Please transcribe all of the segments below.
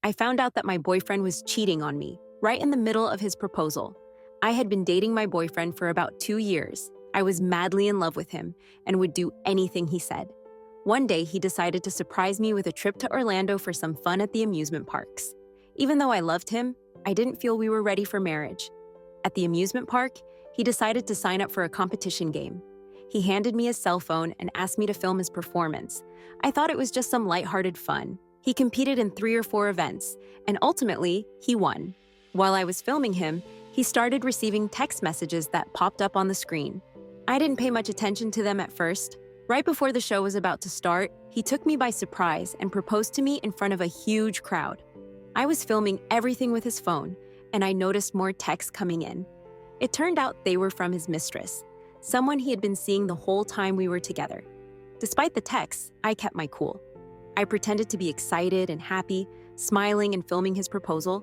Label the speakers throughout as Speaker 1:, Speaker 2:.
Speaker 1: I found out that my boyfriend was cheating on me, right in the middle of his proposal. I had been dating my boyfriend for about 2 years. I was madly in love with him and would do anything he said. One day, he decided to surprise me with a trip to Orlando for some fun at the amusement parks. Even though I loved him, I didn't feel we were ready for marriage. At the amusement park, he decided to sign up for a competition game. He handed me his cell phone and asked me to film his performance. I thought it was just some lighthearted fun. He competed in 3 or 4 events, and ultimately, he won. While I was filming him, he started receiving text messages that popped up on the screen. I didn't pay much attention to them at first. Right before the show was about to start, he took me by surprise and proposed to me in front of a huge crowd. I was filming everything with his phone, and I noticed more texts coming in. It turned out they were from his mistress, someone he had been seeing the whole time we were together. Despite the texts, I kept my cool. I pretended to be excited and happy, smiling and filming his proposal.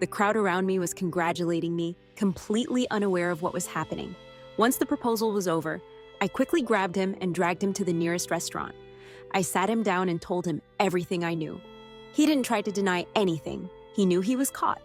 Speaker 1: The crowd around me was congratulating me, completely unaware of what was happening. Once the proposal was over, I quickly grabbed him and dragged him to the nearest restaurant. I sat him down and told him everything I knew. He didn't try to deny anything. He knew he was caught.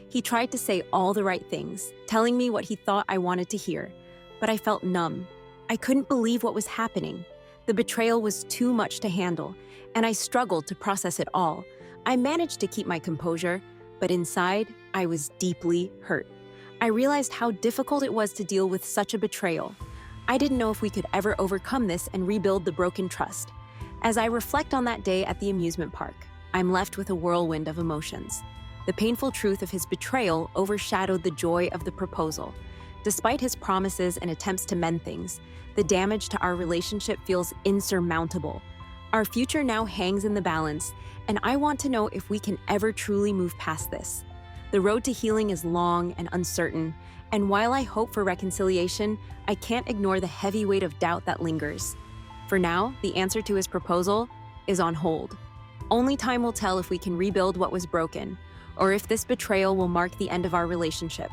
Speaker 1: He tried to say all the right things, telling me what he thought I wanted to hear, but I felt numb. I couldn't believe what was happening. The betrayal was too much to handle, and I struggled to process it all. I managed to keep my composure, but inside, I was deeply hurt. I realized how difficult it was to deal with such a betrayal. I didn't know if we could ever overcome this and rebuild the broken trust. As I reflect on that day at the amusement park, I'm left with a whirlwind of emotions. The painful truth of his betrayal overshadowed the joy of the proposal. Despite his promises and attempts to mend things, the damage to our relationship feels insurmountable. Our future now hangs in the balance, and I want to know if we can ever truly move past this. The road to healing is long and uncertain, and while I hope for reconciliation, I can't ignore the heavy weight of doubt that lingers. For now, the answer to his proposal is on hold. Only time will tell if we can rebuild what was broken, or if this betrayal will mark the end of our relationship.